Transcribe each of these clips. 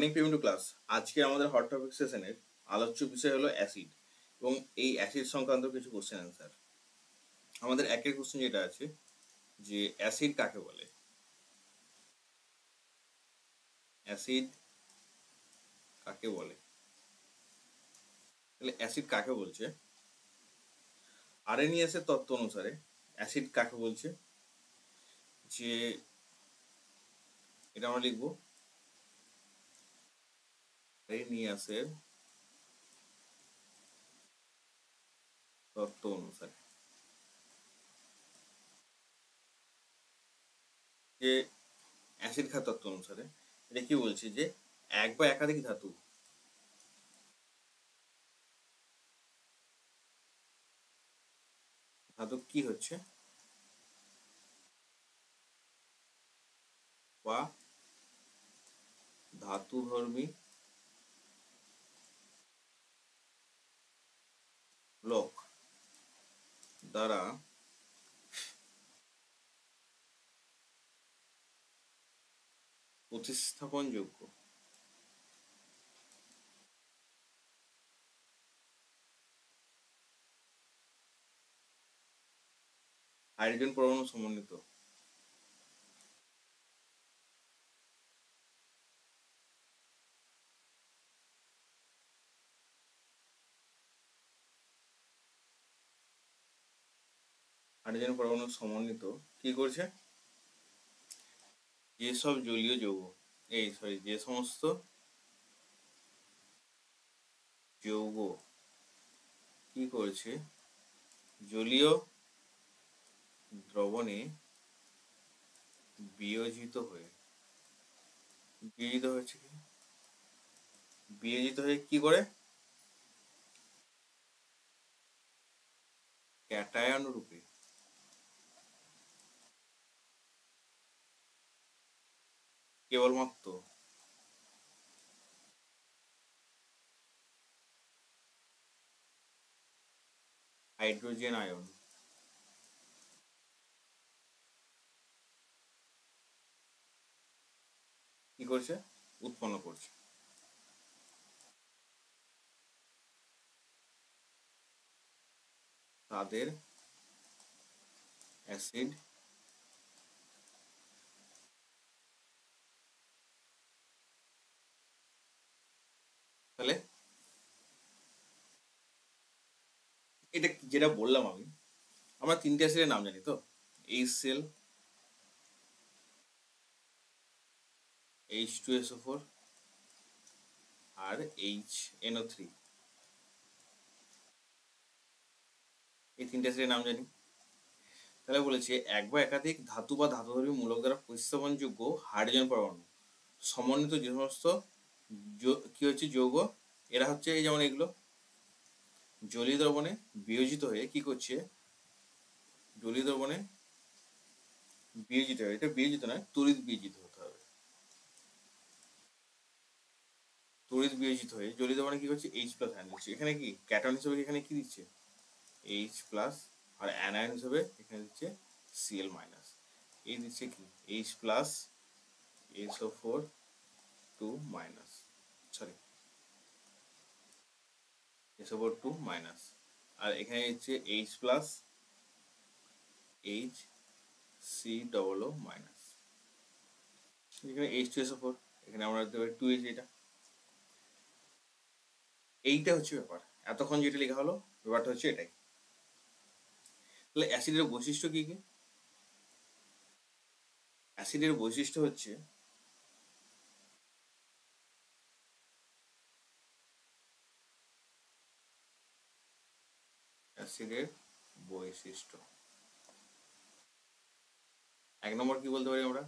Morning প্রেম two class. আজকে আমাদের hot topic সেশনের আলোচ্য বিষয় হলো অ্যাসিড এবং এই অ্যাসিড সংক্রান্ত কিছু কোশ্চেন অ্যান্সার। আমাদের একের কোশ্চেন যেটা আছে যে অ্যাসিড কাকে বলে। অ্যাসিড কাকে বলে, তাহলে অ্যাসিড কাকে বলছে? আরএনএসের তত্ত্ব অনুসারে অ্যাসিড কাকে বলছে, যে এটা আমরা লিখবো আরএনএসের তত্ত্ব অনুসারে, যে অ্যাসিড খার তত্ত্ব অনুসারে এটা কি বলছে যে এক বা একাধিক ধাতু ধাতু কি হচ্ছে বা ধাতুধর্মী লোক দ্বারা প্রতিস্থাপনযোগ্য। হাইড্রোজেন পরমাণু সমন্বিত হাইড্রোজেন পরমাণু সমন্বিত কি করছে, যেসব জলীয় যৌগ যে সমস্ত যৌগ কি করছে জলীয় দ্রবণে বিয়োজিত হয়ে বিয়োজিত হয়ে কি করে ক্যাটায়ন রূপে কেবলমাত্র হাইড্রোজেন আয়ন কি করছে উৎপন্ন করছে। তাদের অ্যাসিড তাহলে এটা যেটা বললাম আমরা তিনটে অ্যাসিডের নাম জানি তো, HCl, H2SO4 আর HNO3, এই তিনটে অ্যাসিডের নাম জানি। তাহলে বলেছে এক বা একাধিক ধাতু বা ধাতুধর্মী মূলক দ্বারা প্রতিস্থাপনযোগ্য হাইড্রোজেন পরমাণু সমন্বিত যে সমস্ত কি হচ্ছে যৌগ, এরা হচ্ছে এই যেমন এগুলো জলীয় দ্রবণে বিয়োজিত হয়ে কি করছে, জলীয় দ্রবণে বিয়োজিত হয়ে, এটা বিয়োজিত নয় তড়িৎ বিয়োজিত হতে হবে, তড়িৎ বিয়োজিত হয়ে জলীয় দ্রবণে কি করছে H+ আয়ন দিচ্ছে। এখানে কি ক্যাটন হিসেবে এখানে কি দিচ্ছে H+, আর অ্যানায়ন হিসেবে এখানে দিচ্ছে Cl-, এই দিচ্ছে কি H+ SO4 2-, সরি SO4 2-, আর এখানে হচ্ছে H+ HCOO-, এখানে H2SO4, এখানে আমরা দিতে পারি 2H। এইটা হচ্ছে ব্যাপার, এতক্ষণ যেটা লেখা হলো ব্যাপারটা হচ্ছে এটাই। তাহলে অ্যাসিডের বৈশিষ্ট্য কি কি? অ্যাসিডের বৈশিষ্ট্য হচ্ছে অ্যাসিডের বৈশিষ্ট্য এক নম্বর কি বলতে পারি আমরা,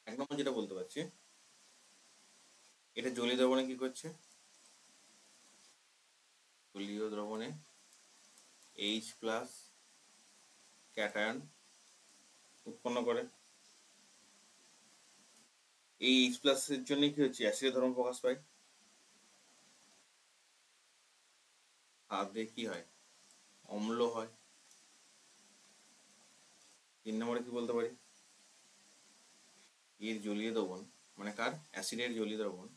এক নম্বর যেটা বলতে পারছি, এটা জলীয় দ্রবণে কি করছে, জলীয় দ্রবণে H+ ক্যাটায়ন উৎপন্ন করে। এই H+ এর জন্য কি হচ্ছে অ্যাসিডের ধর্ম প্রকাশ পায়, হাতে কি হয় অম্ল হয়। 3 নম্বরে কি বলতে পারি, এর জলীয় দ্রবণ, মানে কার, অ্যাসিডের জলীয় দ্রবণ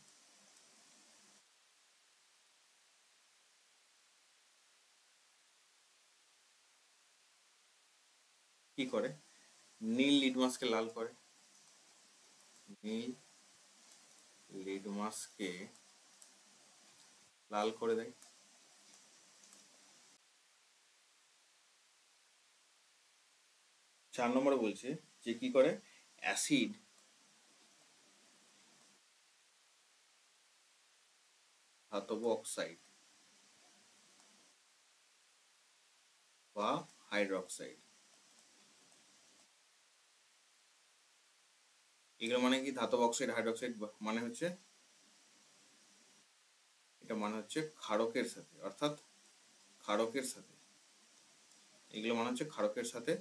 কি করে, নীল লিটমাসকে লাল করে, নীল লিটমাসকে লাল করে দেয়। 4 নম্বরে বলছে যে কি করে, অ্যাসিড ধাতব অক্সাইড বা হাইড্রোক্সাইড, এগুলো মানে কি, ধাতব অক্সাইড হাইড্রোক্সাইড মানে হচ্ছে, এটা মানে হচ্ছে ক্ষারকের সাথে, অর্থাৎ ক্ষারকের সাথে, এগুলো মানে হচ্ছে ক্ষারকের সাথে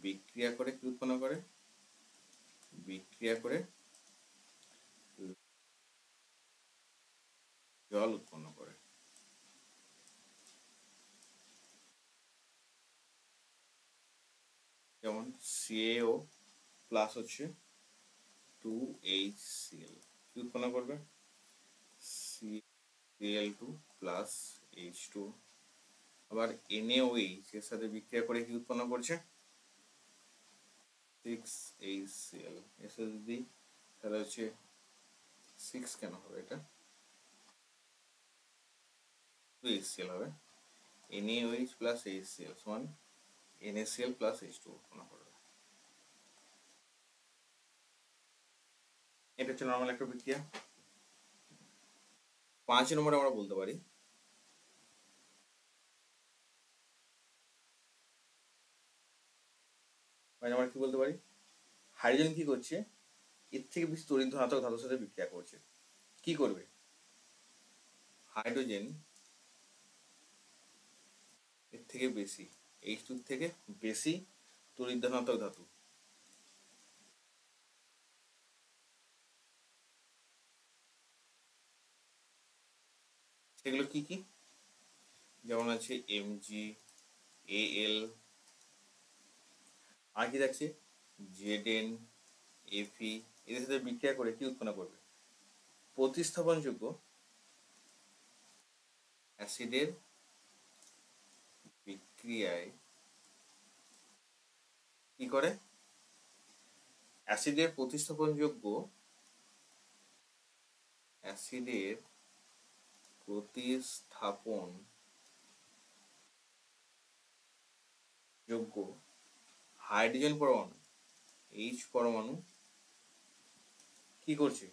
বিক্রিয়া করে কি উৎপন্ন করে, বিক্রিয়া করে জল উৎপন্ন করে। যেমন CaO প্লাস হচ্ছে 2HCl কি উৎপন্ন করবে, Cl2 প্লাস H2। আবার NaOH এর সাথে বিক্রিয়া করে কি উৎপন্ন করছে, 6HCl। এর সাথে যদি তাহলে হচ্ছে 6 কেন হবে, এটা 2HCl হবে, NaOH প্লাস HCl সমান NaCl প্লাস H2 উৎপন্ন করবে। এটা হচ্ছে নর্মাল একটা বিক্রিয়া। 5 নম্বরে আমরা বলতে পারি, আমরা কি বলতে পারি, হাইড্রোজেন কি করছে, এর থেকে বেশি তড়িৎ ধনাত্মক ধাতুর সাথে বিক্রিয়া করছে। কি করবে, হাইড্রোজেন এর থেকে বেশি, H2 থেকে বেশি তড়িৎ ধনাত্মক ধাতু, সেগুলো কি কি, যেমন আছে Mg, Al, আর কি দেখছে Zn, Fe, এদের সাথে বিক্রিয়া করে কি উৎপন্ন করবে, প্রতিস্থাপনযোগ্য অ্যাসিডের বিক্রিয়ায় কি করে, অ্যাসিডের প্রতিস্থাপনযোগ্য, অ্যাসিডের প্রতিস্থাপন যোগ্য হাইড্রোজেন পরমাণু, H পরমাণু কি করছে,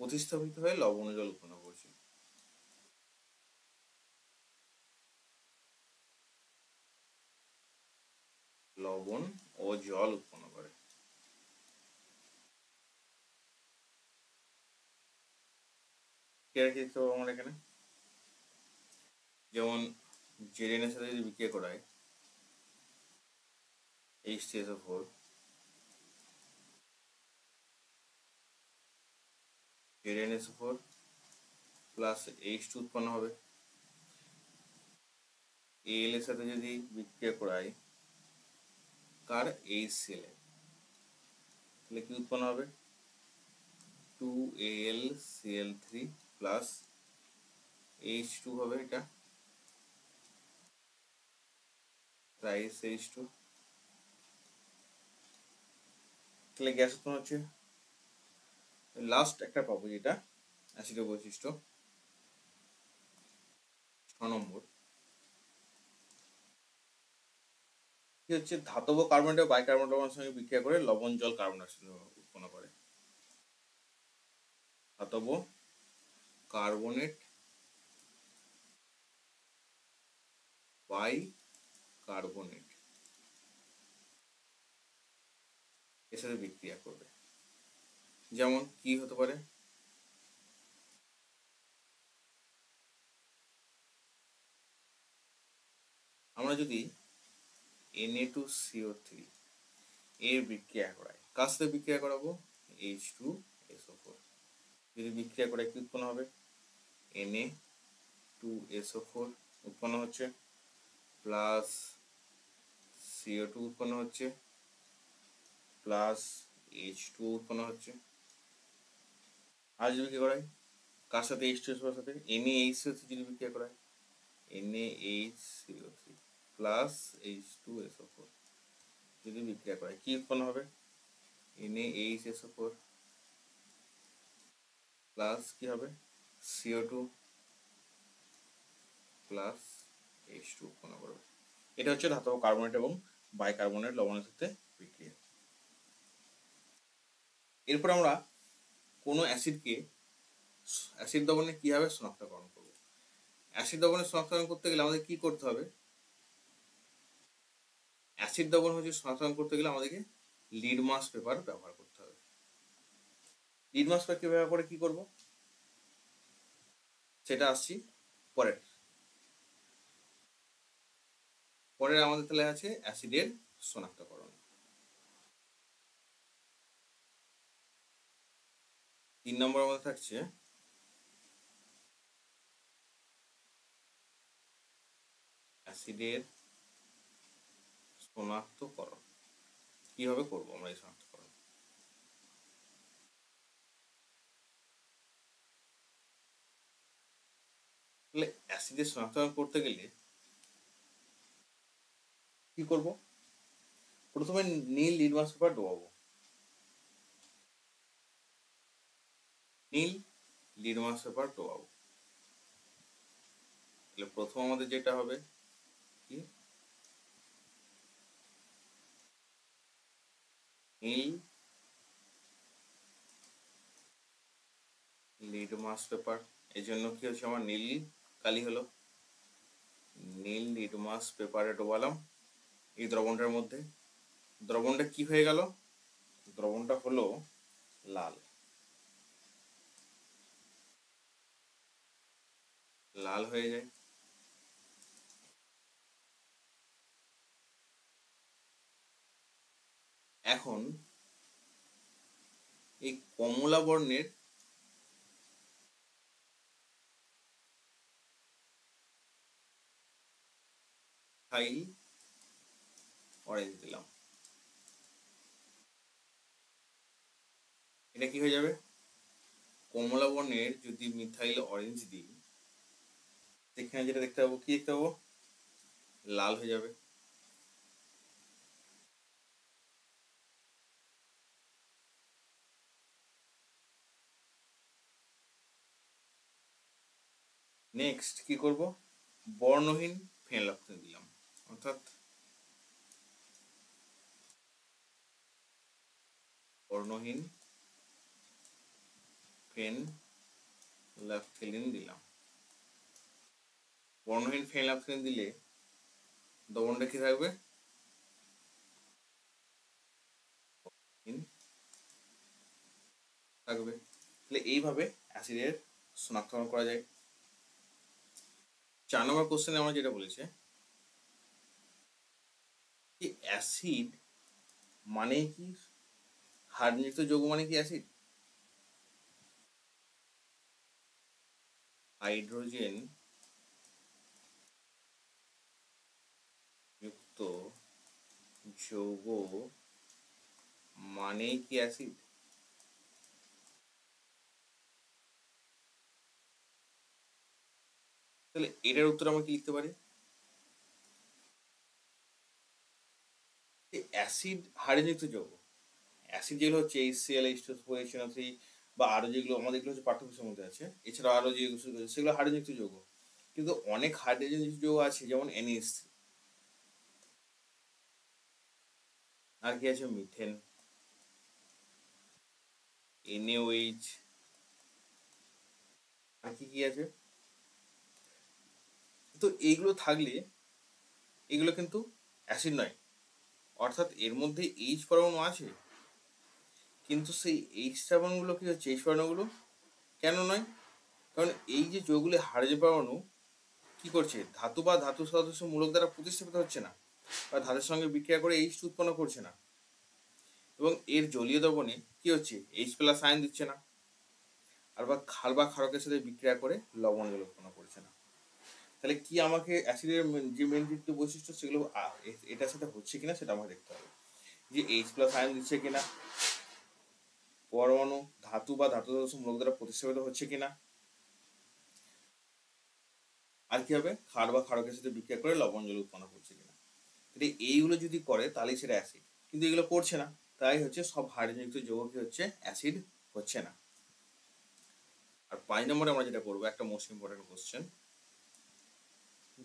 প্রতিস্থাপিত হয়ে লবণ জল উৎপন্ন করছে। লবণ ও জল উৎপন্ন করে। আমরা এখানে যেমন Zn এর সাথে যদি বিক্রিয়া করায় HCSO4, ZnSO4 প্লাস H2 উৎপন্ন হবে। Al এর সাথে যদি বিক্রিয়া করায় কার, HCl, তাহলে কি উৎপন্ন হবে, 2AlCl3 প্লাস H2 হবে, এটা রাইস H2, তাহলে গ্যাস উৎপন্ন হচ্ছে। লাস্ট একটা পাবো যেটা অ্যাসিডের বৈশিষ্ট্য, 6 নম্বর, কি হচ্ছে, ধাতব কার্বনেট ও বাইকার্বনেটের সঙ্গে বিক্রিয়া করে লবণ জল কার্বন ডাইঅক্সাইড উৎপন্ন করে। ধাতব কার্বনেট বাইকার্বনেট এর সাথে বিক্রিয়া করবে। যেমন কি হতে পারে, আমরা যদি Na2CO3 এর বিক্রিয়া করাই, কার সাথে বিক্রিয়া করাবো, H2SO4, যদি বিক্রিয়া করে কি উৎপন্ন হবে, Na2SO4 উৎপন্ন হচ্ছে প্লাস CO2 উৎপন্ন হচ্ছে প্লাস H2 উৎপন্ন হচ্ছে। আর যদি বিক্রিয়া করায় কার সাথে H2 এর সাথে NaHCl যদি বিক্রিয়া করায় NaHCO3 প্লাস H2SO4 যদি বিক্রিয়া করে কি উৎপন্ন হবে NaHSO4 প্লাস কি হবে CO2 প্লাস H2 উৎপন্ন করবে। এটা হচ্ছে ধাতব কার্বনেট এবং বাইকার্বনেট লবণের সাথে বিক্রিয়া। এরপর আমরা কোনো অ্যাসিডকে অ্যাসিড দ্রবণে কিভাবে শনাক্তকরণ করব। অ্যাসিড দ্রবণে শনাক্তকরণ করতে গেলে আমাদের কি করতে হবে, অ্যাসিড দ্রবণ হচ্ছে শনাক্তকরণ করতে গেলে আমাদেরকে লিটমাস পেপার ব্যবহার করতে হবে। লিটমাস পেপার ব্যবহার করে কি করব সেটা আসছি পরের আমাদের তাহলে আছে অ্যাসিডের শনাক্তকরণ। 3 নম্বর আমাদের থাকছে অ্যাসিডের শনাক্তকরণ। কিভাবে করবো আমরা এই শনাক্তকরণ। তাহলে অ্যাসিডের শনাক্তকরণ করতে গেলে কি করব, প্রথমে নীল লিটমাস পেপার ডোবাবো। নীল লিটমাস পেপার ডোবাবো। তাহলে প্রথম আমাদের যেটা হবে কি নীল লিটমাস পেপার, এই জন্য কি হচ্ছে আমার নীল কালি হলো। নীল লিটমাস পেপারে ডোবালাম এই দ্রবণটার মধ্যে। দ্রবণটা কি হয়ে গেল, দ্রবণটা হলো লাল। লাল হয়ে যায়। এখন এই কমলা বর্ণের মিথাইল অরেঞ্জ দিলাম, এটা কি হয়ে যাবে, কমলা বর্ণের যদি মিথাইল অরেঞ্জ দিই সেখানে যেটা দেখতে পাবো কি দেখতে পাবো, লাল হয়ে যাবে। নেক্সট কি করব, বর্ণহীন ফেনোলেফথেলিন দিলাম, অর্থাৎ বর্ণহীন ফেনোলেফথেলিন দিলাম। বর্ণহীন ফেনোলেফথেলিন দিলে দ্রবণটা কি থাকবে, থাকবে। তাহলে এইভাবে অ্যাসিডের শনাক্তকরণ করা যায়। 4 নম্বর কোশ্চেনে আমরা যেটা বলেছে অ্যাসিড মানে কি, হাইড্রোজেনযুক্ত যৌগ মানে কি অ্যাসিড, হাইড্রোজেন যুক্ত যৌগ মানে কি অ্যাসিড। তাহলে এটার উত্তর আমরা কি লিখতে পারি, অ্যাসিড হাইড্রোজেনযুক্ত যৌগ, অ্যাসিড যেগুলো হচ্ছে HCl H2SO4 HNO3 বা আরো যেগুলো আমাদের এগুলো হচ্ছে পাঠ্যপুস্তকের মধ্যে আছে, এছাড়াও আরো যেগুলো সেগুলো হাইড্রোজেনযুক্ত যৌগ। কিন্তু অনেক হাইড্রোজেনযুক্ত যৌগ আছে যেমন NH3, আর কি আছে মিথেন, NaOH, আর কি কি আছে। তো এইগুলো থাকলে এগুলো কিন্তু অ্যাসিড নয়, অর্থাৎ এর মধ্যে H পরমাণু আছে কিন্তু সেই H পরমাণুগুলো কি হচ্ছে, H পরমাণুগুলো কেন নয়, কারণ এই যে যৌগগুলি হাইড্রোজেন পরমাণু কি করছে, ধাতু বা ধাতু সদস্য মূলক দ্বারা প্রতিস্থাপিত হচ্ছে না বা ধাতুর সঙ্গে বিক্রিয়া করে H উৎপন্ন করছে না, এবং এর জলীয় দ্রবণে কি হচ্ছে H+ আয়ন দিচ্ছে না, আর বা ক্ষার বা ক্ষারকের সাথে বিক্রিয়া করে লবণ জল উৎপন্ন করছে না। তাহলে কি আমাকে অ্যাসিডের যে মেন যুক্ত বৈশিষ্ট্য সেগুলো এটার সাথে হচ্ছে কিনা সেটা আমাকে দেখতে হবে, যে H+ আয়ন দিচ্ছে কিনা, পরমাণু ধাতু বা ধাতু মূলক দ্বারা প্রতিস্থাপিত হচ্ছে কিনা, আর কি হবে ক্ষার বা ক্ষারকের সাথে বিক্রিয়া করে লবণ জল উৎপন্ন করছে কিনা। এইগুলো যদি করে তাহলে সেটা অ্যাসিড, কিন্তু এগুলো করছে না, তাই হচ্ছে সব হাইড্রোজেনযুক্ত যৌগ কি হচ্ছে অ্যাসিড হচ্ছে না। আর 5 নম্বরে আমরা যেটা করবো একটা মোস্ট ইম্পর্টেন্ট কোশ্চেন,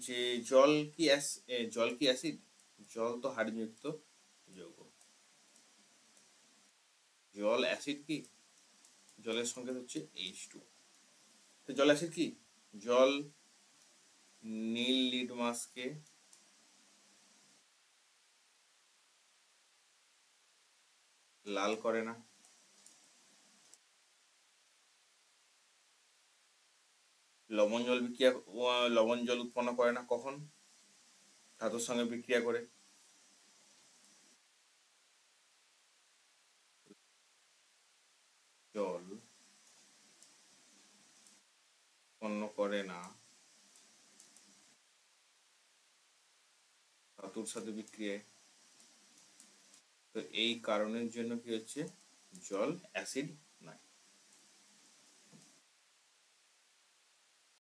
যে জল কি অ্যাসিড? জল তো হাইড্রোজেনযুক্ত যৌগ, জল অ্যাসিড কি? জলের সংকেত হচ্ছে H2। তো জল অ্যাসিড কি? জল নীল লিটমাসকে লাল করে না, লবণ জল উৎপন্ন করে না, কখন? ধাতুর সঙ্গে বিক্রিয়া করে। জল উৎপন্ন করে না ধাতুর সাথে বিক্রিয়ায়। তো এই কারণের জন্য কি হচ্ছে জল অ্যাসিড নয়।